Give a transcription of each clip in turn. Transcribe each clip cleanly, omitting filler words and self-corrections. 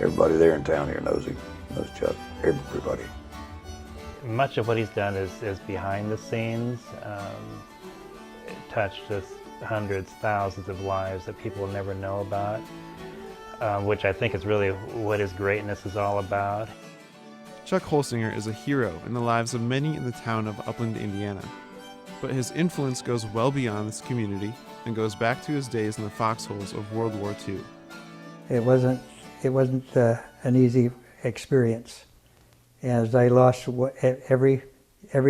Everybody there in town here knows him, knows Chuck, everybody. Much of what he's done is behind the scenes. It touched just hundreds, thousands of lives that people will never know about, which I think is really what his greatness is all about. Chuck Holsinger is a hero in the lives of many in the town of Upland, Indiana. But his influence goes well beyond this community and goes back to his days in the foxholes of World War II. It wasn't an easy experience. As I lost every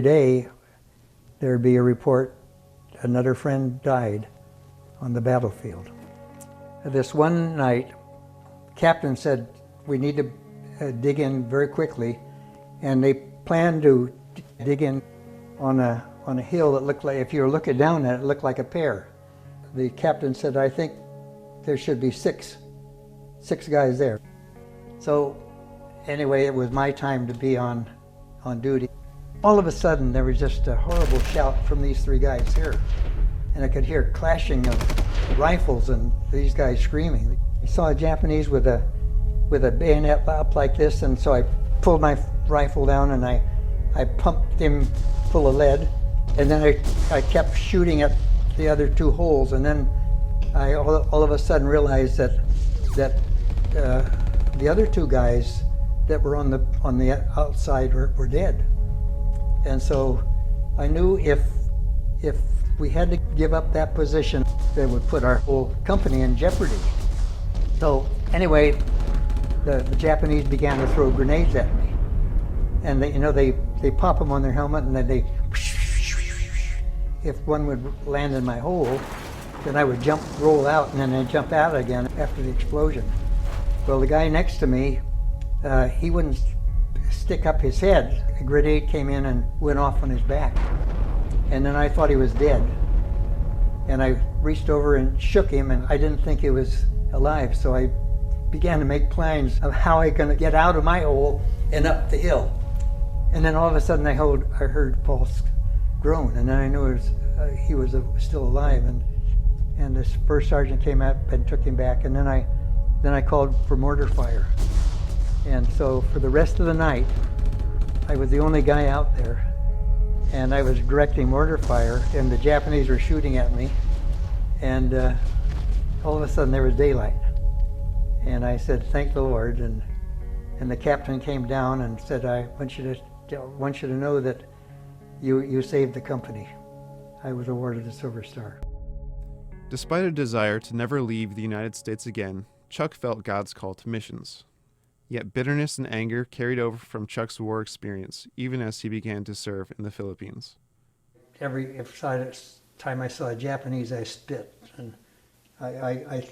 day, there'd be a report, another friend died on the battlefield. This one night, captain said, we need to dig in very quickly, and they planned to dig in on a hill that looked like, if you were looking down at it, it looked like a pear. The captain said, I think there should be six guys there. So anyway, it was my time to be on duty. All of a sudden, there was just a horrible shout from these three guys here. And I could hear clashing of rifles and these guys screaming. I saw a Japanese with a bayonet up like this, and so I pulled my rifle down and I pumped him full of lead. And then I kept shooting at the other two holes, and then I all of a sudden realized that the other two guys that were on the outside were dead. And so I knew if we had to give up that position, that would put our whole company in jeopardy. So anyway, the Japanese began to throw grenades at me, and they pop them on their helmet, and then they, if one would land in my hole, then I would roll out, and then I'd jump out again after the explosion. Well, the guy next to me, he wouldn't stick up his head. A grenade came in and went off on his back. And then I thought he was dead. And I reached over and shook him, and I didn't think he was alive. So I began to make plans of how I could get out of my hole and up the hill. And then all of a sudden I heard Paul groan, and then I knew he was still alive. And this first sergeant came up and took him back, and then I called for mortar fire. And so for the rest of the night, I was the only guy out there, and I was directing mortar fire, and the Japanese were shooting at me, and all of a sudden there was daylight. And I said, thank the Lord, and the captain came down and said, I want you to know that you saved the company. I was awarded the Silver Star. Despite a desire to never leave the United States again, Chuck felt God's call to missions. Yet bitterness and anger carried over from Chuck's war experience, even as he began to serve in the Philippines. Every time I saw a Japanese, I spit, and I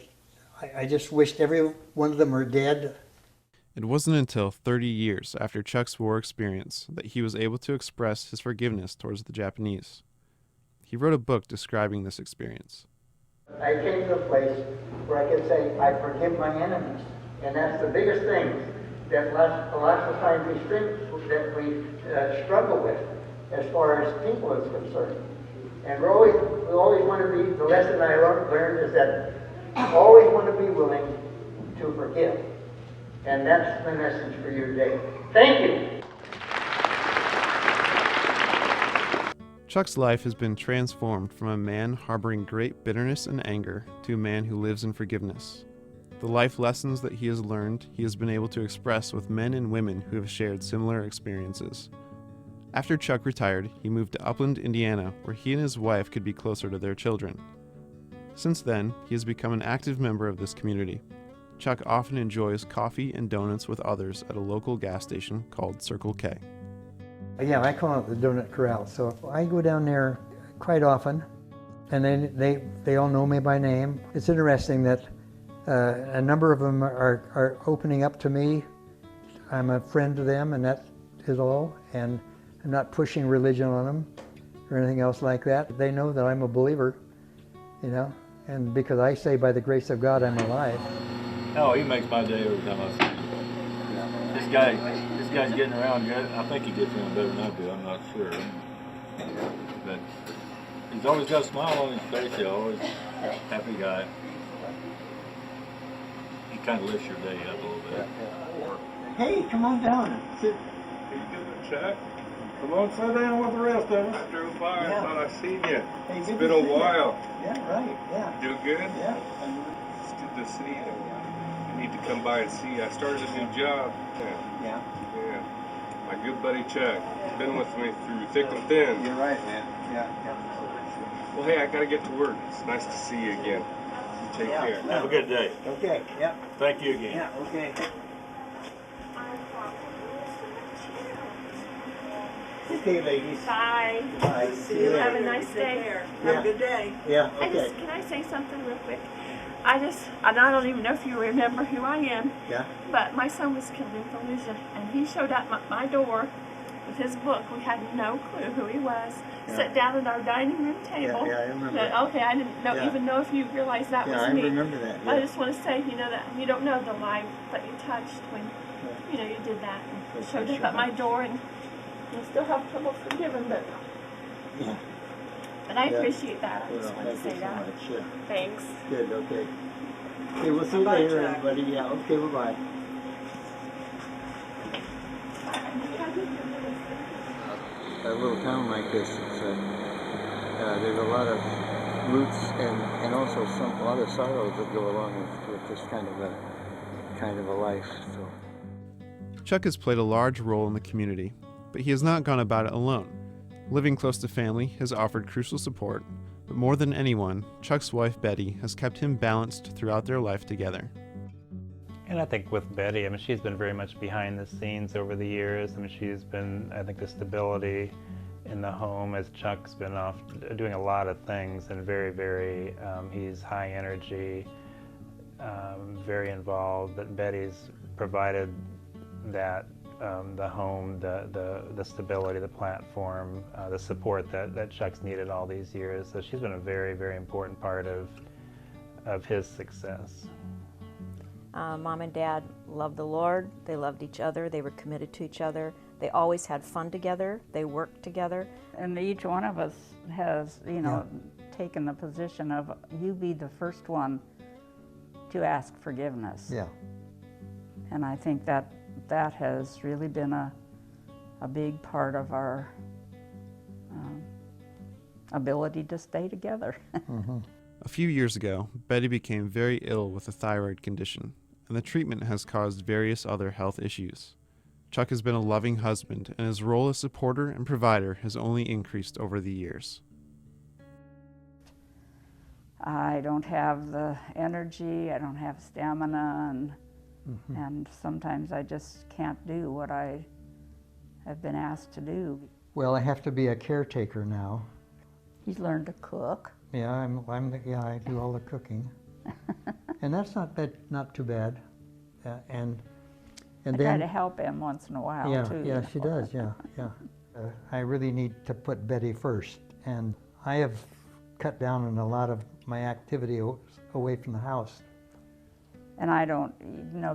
just wished every one of them were dead. It wasn't until 30 years after Chuck's war experience that he was able to express his forgiveness towards the Japanese. He wrote a book describing this experience. I came to a place where I could say, I forgive my enemies. And that's the biggest thing that a lot of times we struggle with as far as people is concerned. And we always want to be, the lesson I learned is that you always want to be willing to forgive. And that's the message for you today. Thank you. Chuck's life has been transformed from a man harboring great bitterness and anger to a man who lives in forgiveness. The life lessons that he has learned, he has been able to express with men and women who have shared similar experiences. After Chuck retired, he moved to Upland, Indiana, where he and his wife could be closer to their children. Since then, he has become an active member of this community. Chuck often enjoys coffee and donuts with others at a local gas station called Circle K. Yeah, I call it the Donut Corral. So I go down there quite often, and they all know me by name. It's interesting that a number of them are opening up to me. I'm a friend to them, and that is all. And I'm not pushing religion on them or anything else like that. They know that I'm a believer, and because I say by the grace of God I'm alive. Oh, he makes my day every time I see him. This guy's getting around good. I think he gets around better than I do. I'm not sure. But he's always got a smile on his face. He's always a happy guy. He kind of lifts your day up a little bit. Hey, come on down. Sit. Chuck, come on, sit down with the rest of us. I drove by and thought I seen you. Hey, It's good been to a see you. while. Yeah, right. Yeah. You doing good? Yeah. It's good to see you. I need to come by and see you. I started a new job. Yeah. Yeah. My good buddy Chuck. He's been with me through thick and thin. You're right, man. Yeah. Well, hey, I gotta get to work. It's nice to see you again. You take care. Have a good day. Okay. Yeah. Thank you again. Yeah. Okay. Okay, ladies. Bye. Bye. See you Have a later. nice day. Yeah. Have a good day. Yeah. I Okay. just, can I say something real quick? I don't even know if you remember who I am, Yeah. but my son was killed in Fallujah, and he showed up at my door with his book. We had no clue who he was. Yeah. Sat down at our dining room table. Yeah, I remember. Okay, I didn't know, Yeah. even know if you realized that Yeah, was I me. remember that. I Yeah. just want to say, that you don't know the life that you touched when, you did that. And That's showed for up at sure. my door, and I still have trouble forgiving, but Yeah. I Yeah. appreciate that. I Well, just wanted to thank you say so that. much. Yeah. Thanks. Good. Okay. Okay. We'll see you Bye, later, Jack. everybody. Yeah. Okay. Bye-bye. A little town like this, there's a lot of roots and also a lot of sorrows that go along with this kind of a life. So. Chuck has played a large role in the community, but he has not gone about it alone. Living close to family has offered crucial support, but more than anyone, Chuck's wife Betty has kept him balanced throughout their life together. And I think with Betty, she's been very much behind the scenes over the years. She's been, I think, the stability in the home as Chuck's been off doing a lot of things and very, he's high energy, very involved, but Betty's provided that, the home, the stability, the platform, the support that Chuck's needed all these years. So she's been a very important part of his success. Mom and Dad loved the Lord. They loved each other. They were committed to each other. They always had fun together. They worked together. And each one of us has, taken the position of you be the first one to ask forgiveness. Yeah. And I think that has really been a big part of our ability to stay together. A few years ago, Betty became very ill with a thyroid condition, and the treatment has caused various other health issues. Chuck has been a loving husband, and his role as supporter and provider has only increased over the years. I don't have the energy, I don't have stamina, and sometimes I just can't do what I have been asked to do. Well, I have to be a caretaker now. He's learned to cook. Yeah, I do all the cooking, and that's not too bad. And I then try to help him once in a while too. yeah, she does. Yeah. I really need to put Betty first, and I have cut down on a lot of my activity away from the house. And I don't,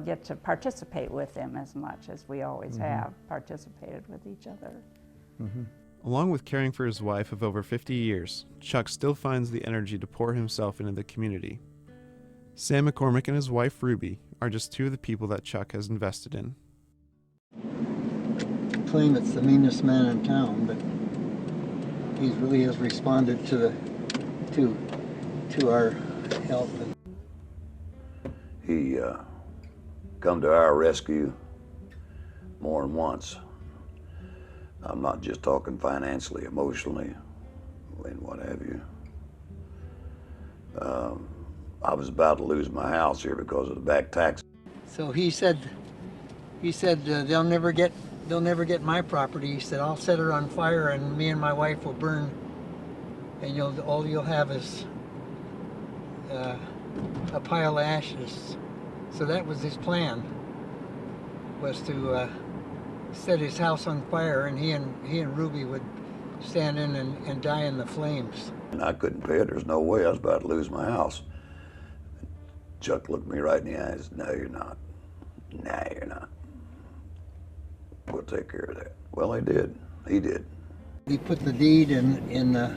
get to participate with him as much as we always have participated with each other. Along with caring for his wife of over 50 years, Chuck still finds the energy to pour himself into the community. Sam McCormick and his wife Ruby are just two of the people that Chuck has invested in. Claim it's the meanest man in town, but he really has responded to our help. He come to our rescue more than once. I'm not just talking financially, emotionally, and what have you. I was about to lose my house here because of the back tax. So he said they'll never get my property. He said I'll set her on fire and me and my wife will burn, and all you'll have is a pile of ashes. So that was his plan, was to set his house on fire, and he and Ruby would stand in and die in the flames. And I couldn't pay it. There's no way. I was about to lose my house. Chuck looked me right in the eyes. No, you're not. No, you're not. We'll take care of that. Well, he did. He did. He put the deed into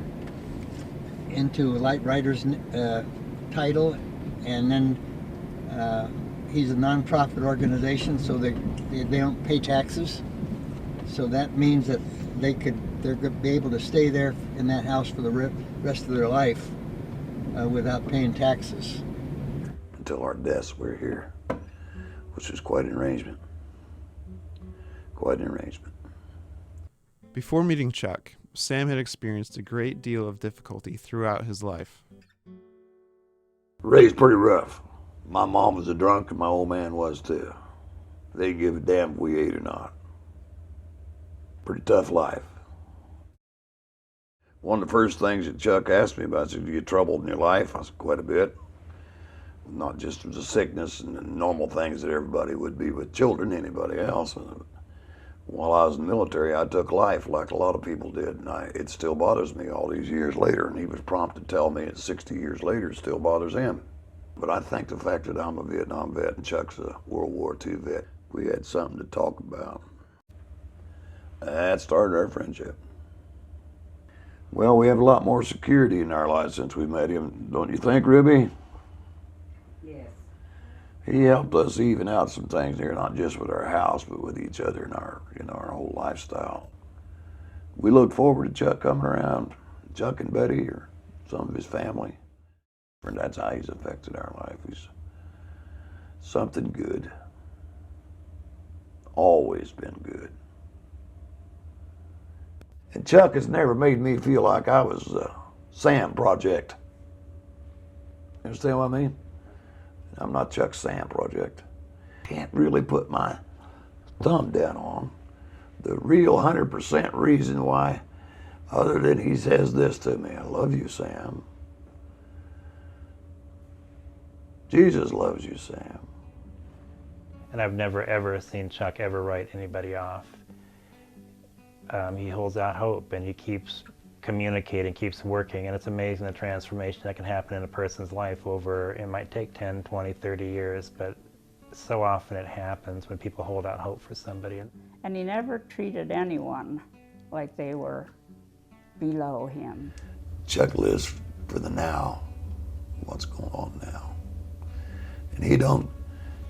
Light Rider's title, and then he's a nonprofit organization, so they don't pay taxes. So that means that they're going to be able to stay there in that house for the rest of their life without paying taxes. Until our deaths, we're here, which is quite an arrangement. Quite an arrangement. Before meeting Chuck, Sam had experienced a great deal of difficulty throughout his life. Raised pretty rough. My mom was a drunk and my old man was too. They didn't give a damn if we ate or not. Pretty tough life. One of the first things that Chuck asked me about, said, "Do you get troubled in your life?" I said, "Quite a bit." Not just the sickness and the normal things that everybody would be with children, anybody else. While I was in the military, I took life like a lot of people did, and it still bothers me all these years later. And he was prompt to tell me that 60 years later it still bothers him. But I think the fact that I'm a Vietnam vet and Chuck's a World War II vet, we had something to talk about. That started our friendship. Well, we have a lot more security in our lives since we met him, don't you think, Ruby? Yes. He helped us even out some things here, not just with our house, but with each other and our whole lifestyle. We look forward to Chuck coming around, Chuck and Betty or some of his family. And that's how he's affected our life. He's something good. Always been good. And Chuck has never made me feel like I was a Sam project. You understand what I mean? I'm not Chuck's Sam project. Can't really put my thumb down on the real 100% reason why, other than he says this to me: "I love you, Sam. Jesus loves you, Sam." And I've never ever seen Chuck ever write anybody off. He holds out hope and he keeps communicating, keeps working, and it's amazing the transformation that can happen in a person's life over, it might take 10, 20, 30 years, but so often it happens when people hold out hope for somebody. And he never treated anyone like they were below him. Chuck lives for the now, what's going on now. And he don't,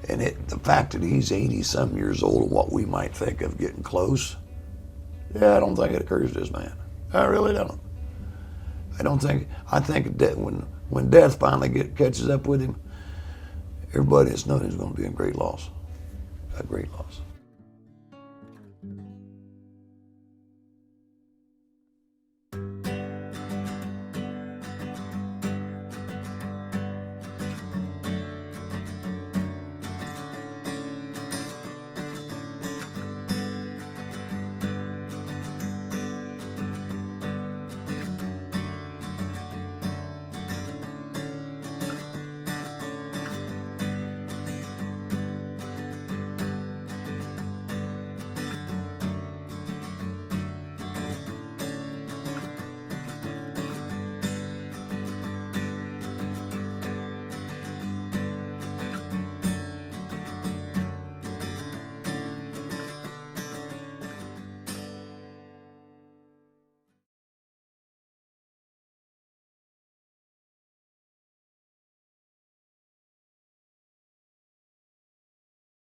and the fact that he's 80-some years old and what we might think of getting close, I don't think it occurs to this man. I really don't. I think that when death finally catches up with him, everybody that's known him is going to be a great loss. A great loss.